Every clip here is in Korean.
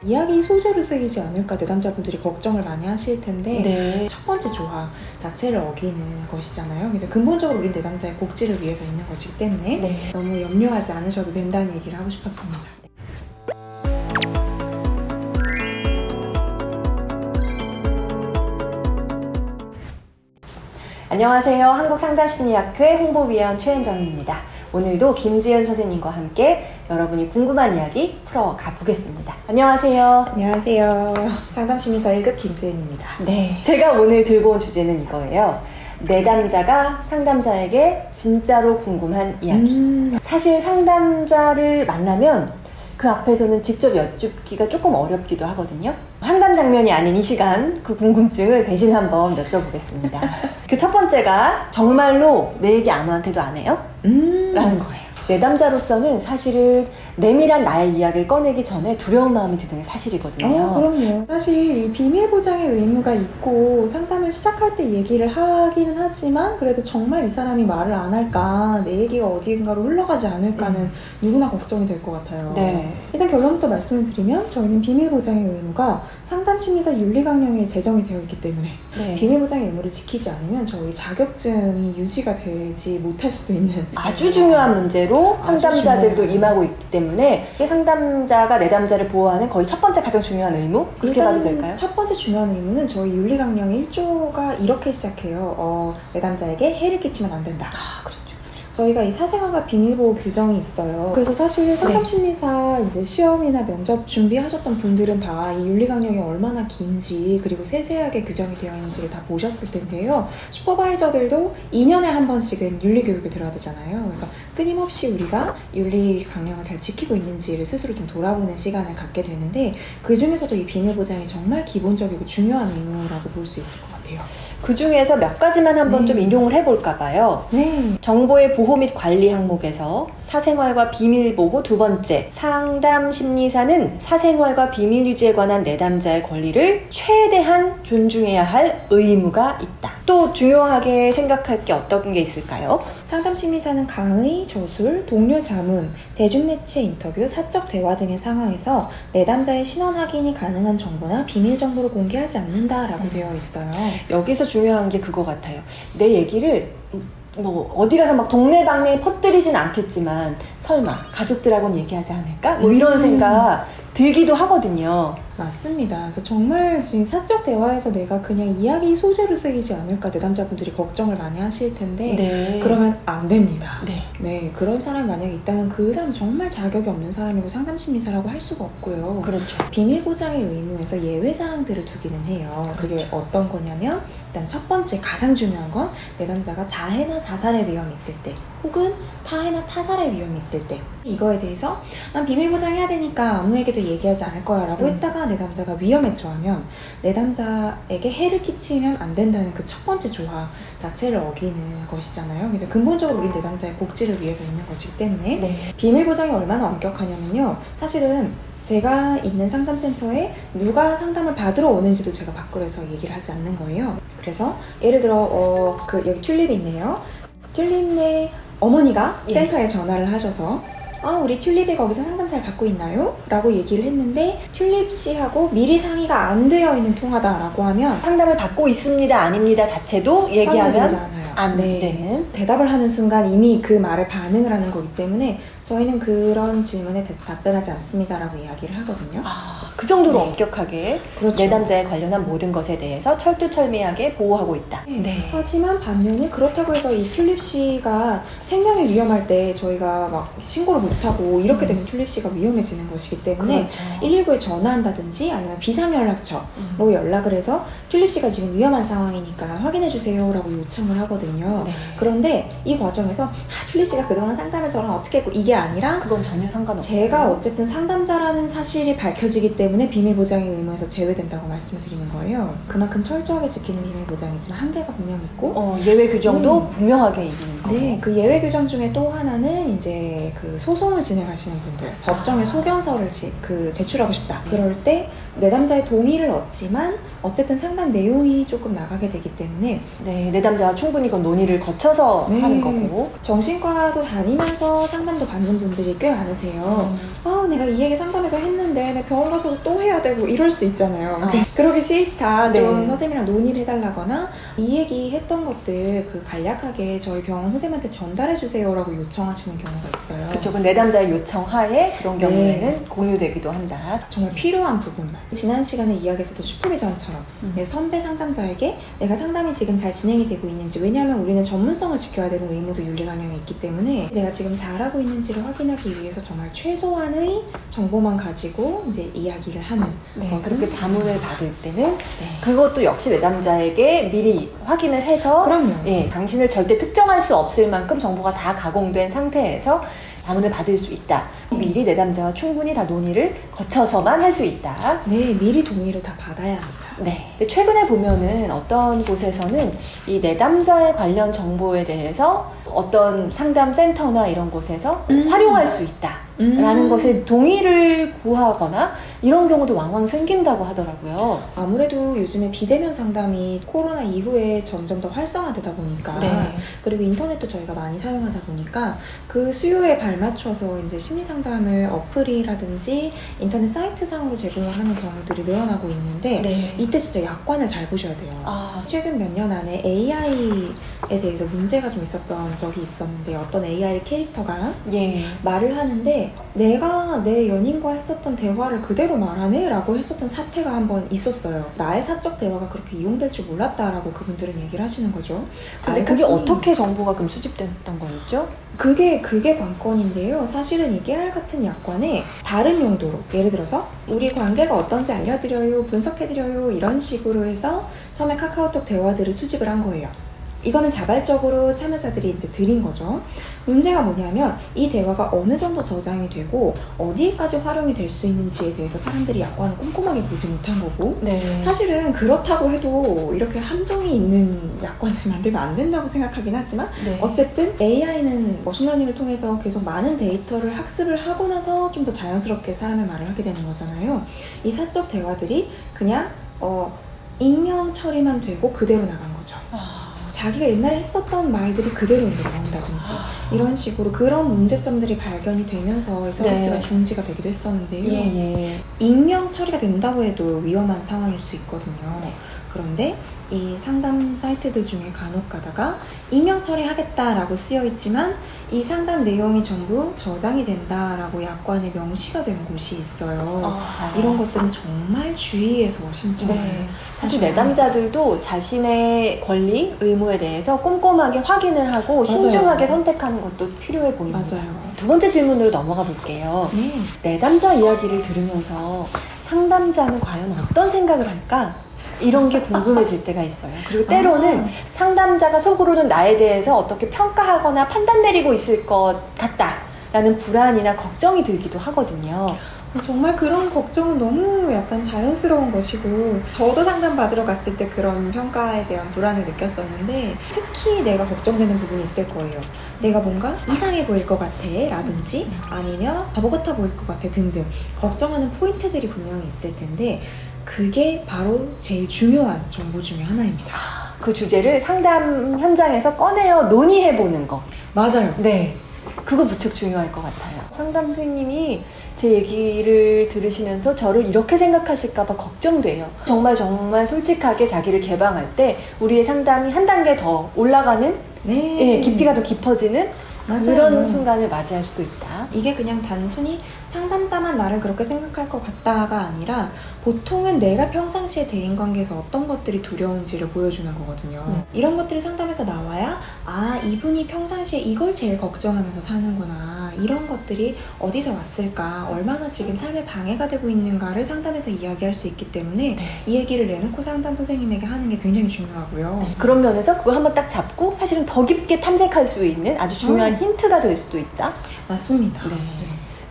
이야기 소재로 쓰이지 않을까 내담자분들이 걱정을 많이 하실 텐데 네. 첫 번째 조화 자체를 어기는 것이잖아요. 그래서 근본적으로 우린 내담자의 복지를 위해서 있는 것이기 때문에 네. 너무 염려하지 않으셔도 된다는 얘기를 하고 싶었습니다. 안녕하세요. 한국상담심리학회 홍보위원 최은정입니다. 오늘도 김지은 선생님과 함께 여러분이 궁금한 이야기 풀어가 보겠습니다. 안녕하세요. 안녕하세요. 상담심리사 1급 김지은입니다. 네. 제가 오늘 들고 온 주제는 이거예요. 내담자가 상담자에게 진짜로 궁금한 이야기. 사실 상담자를 만나면 그 앞에서는 직접 여쭙기가 조금 어렵기도 하거든요. 상담 장면이 아닌 이 시간 그 궁금증을 대신 한번 여쭤보겠습니다. 그 첫 번째가 정말로 내 얘기 아무한테도 안 해요? 라는 거예요. 내담자로서는 사실은 내밀한 나의 이야기를 꺼내기 전에 두려운 마음이 드는 게 사실이거든요. 그럼요. 사실 이 비밀 보장의 의무가 있고 상담을 시작할 때 얘기를 하기는 하지만 그래도 정말 이 사람이 말을 안 할까, 내 얘기가 어딘가로 흘러가지 않을까는 누구나 걱정이 될 것 같아요. 네. 일단 결론부터 말씀을 드리면 저희는 비밀 보장의 의무가 상담심리사 윤리강령에 제정이 되어 있기 때문에 네. 비밀 보장의 의무를 지키지 않으면 저희 자격증이 유지가 되지 못할 수도 있는 아주 중요한 문제로 아주 상담자들도 중요한. 임하고 있기 때문에 상담자가 내담자를 보호하는 거의 첫 번째 가장 중요한 의무? 그렇게 봐도 될까요? 첫 번째 중요한 의무는 저희 윤리강령의 1조가 이렇게 시작해요. 내담자에게 해를 끼치면 안 된다. 아, 그렇죠. 저희가 이 사생활과 비밀보호 규정이 있어요. 그래서 사실 상담심리사 이제 시험이나 면접 준비하셨던 분들은 다 이 윤리강령이 얼마나 긴지 그리고 세세하게 규정이 되어 있는지를 다 보셨을 텐데요. 슈퍼바이저들도 2년에 한 번씩은 윤리교육을 들어야 되잖아요. 그래서 끊임없이 우리가 윤리강령을 잘 지키고 있는지를 스스로 좀 돌아보는 시간을 갖게 되는데 그 중에서도 이 비밀보장이 정말 기본적이고 중요한 의무라고 볼 수 있을 것 같아요. 그 중에서 몇 가지만 한번 네. 좀 인용을 해볼까 봐요. 네. 정보의 보호 및 관리 항목에서 사생활과 비밀 보호 두 번째, 상담 심리사는 사생활과 비밀 유지에 관한 내담자의 권리를 최대한 존중해야 할 의무가 있다. 또 중요하게 생각할 게 어떤 게 있을까요? 상담심리사는 강의, 저술, 동료 자문, 대중매체 인터뷰, 사적 대화 등의 상황에서 내담자의 신원 확인이 가능한 정보나 비밀 정보를 공개하지 않는다라고 되어 있어요. 여기서 중요한 게 그거 같아요. 내 얘기를 뭐 어디 가서 막 동네방네에 퍼뜨리진 않겠지만 설마 가족들하고는 얘기하지 않을까? 뭐 이런 생각 들기도 하거든요. 맞습니다. 그래서 정말 지금 사적 대화에서 내가 그냥 이야기 소재로 쓰이지 않을까 내담자분들이 걱정을 많이 하실 텐데 네. 그러면 안 됩니다. 네. 네, 그런 사람이 만약에 있다면 그 사람은 정말 자격이 없는 사람이고 상담심리사라고 할 수가 없고요. 그렇죠. 비밀 보장의 의무에서 예외 사항들을 두기는 해요. 그게 그렇죠. 어떤 거냐면 일단 첫 번째 가장 중요한 건 내담자가 자해나 자살의 위험이 있을 때 혹은 타해나 타살의 위험이 있을 때 이거에 대해서 난 비밀 보장해야 되니까 아무에게도 얘기하지 않을 거야 라고 했다가 내담자가 위험에 처하면 내담자에게 해를 끼치면 안 된다는 그 첫 번째 조화 자체를 어기는 것이잖아요. 그래서 근본적으로 우린 내담자의 복지를 위해서 있는 것이기 때문에 네. 비밀 보장이 얼마나 엄격하냐면요. 사실은 제가 있는 상담센터에 누가 상담을 받으러 오는지도 제가 밖으로서 얘기를 하지 않는 거예요. 그래서 예를 들어 여기 튤립이 있네요. 튤립네 어머니가 예. 센터에 전화를 하셔서 우리 튤립이 거기서 상담 잘 받고 있나요? 라고 얘기를 했는데 튤립 씨하고 미리 상의가 안 되어 있는 통화다라고 하면 상담을 받고 있습니다, 아닙니다 자체도 얘기하면 안 네. 되는. 대답을 하는 순간 이미 그 말에 반응을 하는 거기 때문에 저희는 그런 질문에 답변하지 않습니다라고 이야기를 하거든요. 그 정도로 네. 엄격하게 그렇죠. 내담자에 관련한 모든 것에 대해서 철두철미하게 보호하고 있다. 네. 하지만 반면에 그렇다고 해서 이 튤립 씨가 생명이 위험할 때 저희가 막 신고를 못하고 이렇게 되면 튤립 씨가 위험해지는 것이기 때문에 그렇죠. 119에 전화한다든지 아니면 비상연락처로 연락을 해서 튤립 씨가 지금 위험한 상황이니까 확인해 주세요라고 요청을 하거든요. 네. 그런데 이 과정에서 튤립 씨가 그동안 상담을 저랑 어떻게 했고 이게 아니라 그건 전혀 상관없고 제가 어쨌든 상담자라는 사실이 밝혀지기 때문에 비밀 보장의 의무에서 제외된다고 말씀을 드리는 거예요. 그분만큼 철저하게 지키는 비밀 보장이지만 한계가 분명히 있고 예외 규정도 분명하게 있는 거고. 네, 그 예외 규정 중에 또 하나는 이제 그 소송을 진행하시는 분들 법정에 소견서를 제출하고 싶다. 그럴 때 내담자의 동의를 얻지만 어쨌든 상담 내용이 조금 나가게 되기 때문에 네, 내담자와 충분히 그건 논의를 거쳐서 네. 하는 거고. 정신과도 다니면서 상담도 받는 분들이 꽤 많으세요. 내가 이 얘기 상담에서 했는데 내 병원 가서도 또 해야 되고 이럴 수 있잖아요. 그러기 싫다. 네. 좀 선생님이랑 논의를 해달라거나 이 얘기 했던 것들 그 간략하게 저희 병원 선생님한테 전달해 주세요라고 요청하시는 경우가 있어요. 그쵸. 그 내담자의 요청하에 그런 네. 경우에는 공유되기도 한다. 정말 필요한 부분만. 지난 시간에 이야기했었던 슈퍼비전처럼 내 선배 상담자에게 내가 상담이 지금 잘 진행이 되고 있는지, 왜냐하면 우리는 전문성을 지켜야 되는 의무도 윤리강령에 있기 때문에 내가 지금 잘하고 있는지를 확인하기 위해서 정말 최소한의 정보만 가지고 이제 이야기를 하는 것은 그렇게 자문을 받을 때는 네. 그것도 역시 내담자에게 미리 확인을 해서 그럼요. 예, 당신을 절대 특정할 수 없을 만큼 정보가 다 가공된 상태에서 자문을 받을 수 있다. 미리 내담자와 충분히 다 논의를 거쳐서만 할 수 있다. 네, 미리 동의를 다 받아야 합니다. 네. 근데 최근에 보면은 어떤 곳에서는 이 내담자에 관련 정보에 대해서 어떤 상담 센터나 이런 곳에서 활용할 수 있다. 라는 것에 동의를 구하거나 이런 경우도 왕왕 생긴다고 하더라고요. 아무래도 요즘에 비대면 상담이 코로나 이후에 점점 더 활성화되다 보니까 그리고 인터넷도 저희가 많이 사용하다 보니까 그 수요에 발맞춰서 이제 심리 상담을 어플이라든지 인터넷 사이트 상으로 제공을 하는 경우들이 늘어나고 있는데 이때 진짜 약관을 잘 보셔야 돼요. 최근 몇 년 안에 AI에 대해서 문제가 좀 있었던 적이 있었는데 어떤 AI 캐릭터가 말을 하는데 내가 내 연인과 했었던 대화를 그대로 말하네? 라고 했었던 사태가 한번 있었어요. 나의 사적 대화가 그렇게 이용될 줄 몰랐다라고 그분들은 얘기를 하시는 거죠. 근데 그게 어떻게 정보가 그럼 수집됐던 거였죠? 그게 관건인데요. 사실은 이 깨알 같은 약관에 다른 용도로, 예를 들어서 우리 관계가 어떤지 알려드려요, 분석해드려요 이런 식으로 해서 처음에 카카오톡 대화들을 수집을 한 거예요. 이거는 자발적으로 참여자들이 이제 드린 거죠. 문제가 뭐냐면 이 대화가 어느 정도 저장이 되고 어디까지 활용이 될 수 있는지에 대해서 사람들이 약관을 꼼꼼하게 보지 못한 거고 사실은 그렇다고 해도 이렇게 함정이 있는 약관을 만들면 안 된다고 생각하긴 하지만 어쨌든 AI는 머신러닝을 통해서 계속 많은 데이터를 학습을 하고 나서 좀 더 자연스럽게 사람의 말을 하게 되는 거잖아요. 이 사적 대화들이 그냥 익명 처리만 되고 그대로 나간 거죠. 자기가 옛날에 했었던 말들이 그대로 이제 나온다든지 이런 식으로 그런 문제점들이 발견이 되면서 이 서비스가 중지가 되기도 했었는데요. 익명 처리가 된다고 해도 위험한 상황일 수 있거든요. 그런데 이 상담 사이트들 중에 간혹 가다가 익명 처리하겠다라고 쓰여 있지만 이 상담 내용이 전부 저장이 된다라고 약관에 명시가 된 곳이 있어요. 이런 것들은 정말 주의해서 신청을 사실 내담자들도 자신의 권리, 의무에 대해서 꼼꼼하게 확인을 하고 신중하게 선택하는 것도 필요해 보입니다. 맞아요. 두 번째 질문으로 넘어가 볼게요. 내담자 이야기를 들으면서 상담자는 과연 어떤 생각을 할까? 이런 게 궁금해질 때가 있어요. 그리고 때로는 상담자가 속으로는 나에 대해서 어떻게 평가하거나 판단 내리고 있을 것 같다라는 불안이나 걱정이 들기도 하거든요. 정말 그런 걱정은 너무 약간 자연스러운 것이고 저도 상담받으러 갔을 때 그런 평가에 대한 불안을 느꼈었는데 특히 내가 걱정되는 부분이 있을 거예요. 내가 뭔가 이상해 보일 것 같아 라든지 아니면 바보 같아 보일 것 같아 등등 걱정하는 포인트들이 분명히 있을 텐데 그게 바로 제일 중요한 정보 중에 하나입니다. 그 주제를 상담 현장에서 꺼내어 논의해보는 거. 맞아요. 그거 무척 중요할 것 같아요. 상담 선생님이 제 얘기를 들으시면서 저를 이렇게 생각하실까봐 걱정돼요. 정말 솔직하게 자기를 개방할 때 우리의 상담이 한 단계 더 올라가는 깊이가 더 깊어지는 그런 순간을 맞이할 수도 있다. 이게 그냥 단순히 상담자만 나를 그렇게 생각할 것 같다가 아니라 보통은 내가 평상시에 대인관계에서 어떤 것들이 두려운지를 보여주는 거거든요. 이런 것들이 상담에서 나와야 이분이 평상시에 이걸 제일 걱정하면서 사는구나. 이런 것들이 어디서 왔을까? 얼마나 지금 삶에 방해가 되고 있는가를 상담에서 이야기할 수 있기 때문에 이 얘기를 내놓고 상담 선생님에게 하는 게 굉장히 중요하고요. 그런 면에서 그걸 한번 딱 잡고 사실은 더 깊게 탐색할 수 있는 아주 중요한 힌트가 될 수도 있다. 맞습니다.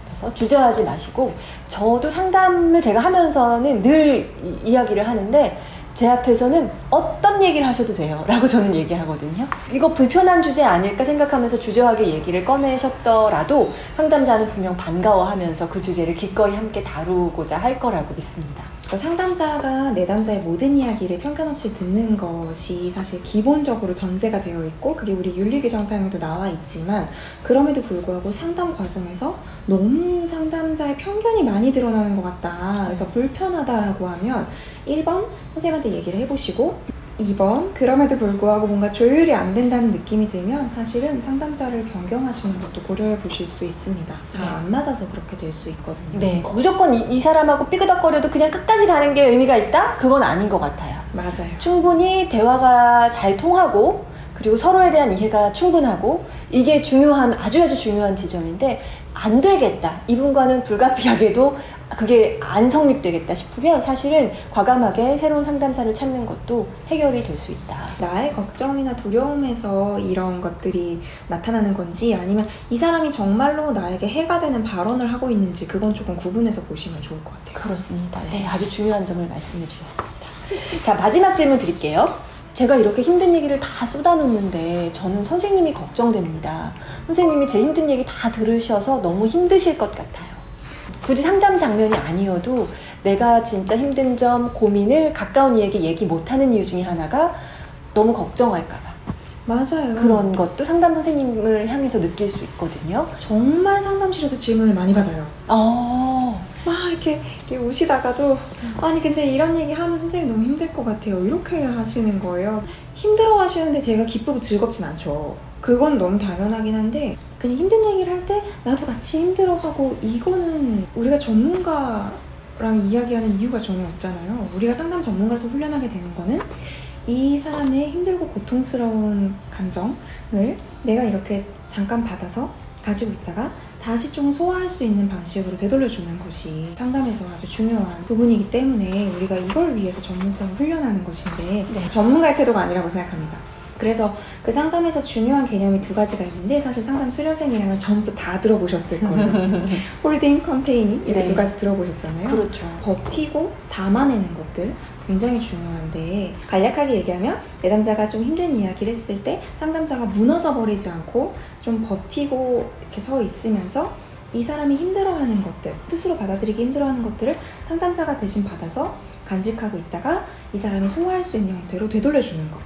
그래서 주저하지 마시고 저도 상담을 제가 하면서는 늘 이야기를 하는데 제 앞에서는 어떤 얘기를 하셔도 돼요 라고 저는 얘기하거든요. 이거 불편한 주제 아닐까 생각하면서 주저하게 얘기를 꺼내셨더라도 상담자는 분명 반가워하면서 그 주제를 기꺼이 함께 다루고자 할 거라고 믿습니다. 그러니까 상담자가 내담자의 모든 이야기를 편견 없이 듣는 것이 사실 기본적으로 전제가 되어 있고 그게 우리 윤리규정상에도 나와 있지만 그럼에도 불구하고 상담 과정에서 너무 상담자의 편견이 많이 드러나는 것 같다. 그래서 불편하다라고 하면 1번 선생님한테 얘기를 해보시고 2번 그럼에도 불구하고 뭔가 조율이 안 된다는 느낌이 들면 사실은 상담자를 변경하시는 것도 고려해 보실 수 있습니다. 잘 안 맞아서 그렇게 될 수 있거든요. 네, 무조건 이 사람하고 삐그덕거려도 그냥 끝까지 가는 게 의미가 있다? 그건 아닌 것 같아요. 맞아요. 충분히 대화가 잘 통하고 그리고 서로에 대한 이해가 충분하고 이게 아주 중요한 지점인데 안 되겠다. 이분과는 불가피하게도 그게 안 성립되겠다 싶으면 사실은 과감하게 새로운 상담사를 찾는 것도 해결이 될 수 있다. 나의 걱정이나 두려움에서 이런 것들이 나타나는 건지 아니면 이 사람이 정말로 나에게 해가 되는 발언을 하고 있는지 그건 조금 구분해서 보시면 좋을 것 같아요. 그렇습니다. 네, 아주 중요한 점을 말씀해 주셨습니다. 자, 마지막 질문 드릴게요. 제가 이렇게 힘든 얘기를 다 쏟아놓는데 저는 선생님이 걱정됩니다. 선생님이 제 힘든 얘기 다 들으셔서 너무 힘드실 것 같아요. 굳이 상담 장면이 아니어도 내가 진짜 힘든 점, 고민을 가까운 이에게 얘기 못하는 이유 중에 하나가 너무 걱정할까 봐. 맞아요. 그런 것도 상담 선생님을 향해서 느낄 수 있거든요. 정말 상담실에서 질문을 많이 받아요. 막 이렇게 오시다가도 아니 근데 이런 얘기 하면 선생님 너무 힘들 것 같아요. 이렇게 하시는 거예요. 힘들어 하시는데 제가 기쁘고 즐겁진 않죠. 그건 너무 당연하긴 한데 그냥 힘든 얘기를 할 때 나도 같이 힘들어하고 이거는 우리가 전문가랑 이야기하는 이유가 전혀 없잖아요. 우리가 상담 전문가로서 훈련하게 되는 거는 이 사람의 힘들고 고통스러운 감정을 내가 이렇게 잠깐 받아서 가지고 있다가 다시 좀 소화할 수 있는 방식으로 되돌려주는 것이 상담에서 아주 중요한 부분이기 때문에 우리가 이걸 위해서 전문성을 훈련하는 것인데 전문가의 태도가 아니라고 생각합니다. 그래서 그 상담에서 중요한 개념이 두 가지가 있는데 사실 상담 수련생이라면 전부 다 들어보셨을 거예요. 홀딩, 컨테이닝 이렇게 두 가지 들어보셨잖아요. 그렇죠. 버티고 담아내는 것들 굉장히 중요한데 간략하게 얘기하면 내담자가 좀 힘든 이야기를 했을 때 상담자가 무너져 버리지 않고 좀 버티고 이렇게 서 있으면서 이 사람이 힘들어하는 것들, 스스로 받아들이기 힘들어하는 것들을 상담자가 대신 받아서 간직하고 있다가 이 사람이 소화할 수 있는 형태로 되돌려주는 것.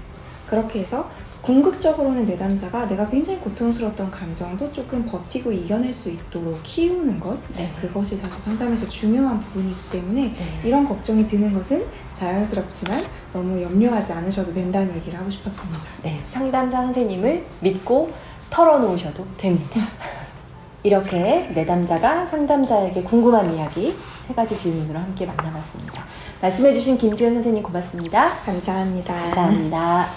그렇게 해서 궁극적으로는 내담자가 내가 굉장히 고통스러웠던 감정도 조금 버티고 이겨낼 수 있도록 키우는 것. 그것이 사실 상담에서 중요한 부분이기 때문에 이런 걱정이 드는 것은 자연스럽지만 너무 염려하지 않으셔도 된다는 얘기를 하고 싶었습니다. 네, 상담사 선생님을 믿고 털어놓으셔도 됩니다. 이렇게 내담자가 상담자에게 궁금한 이야기 3가지 질문으로 함께 만나봤습니다. 말씀해주신 김지은 선생님 고맙습니다. 감사합니다. 감사합니다.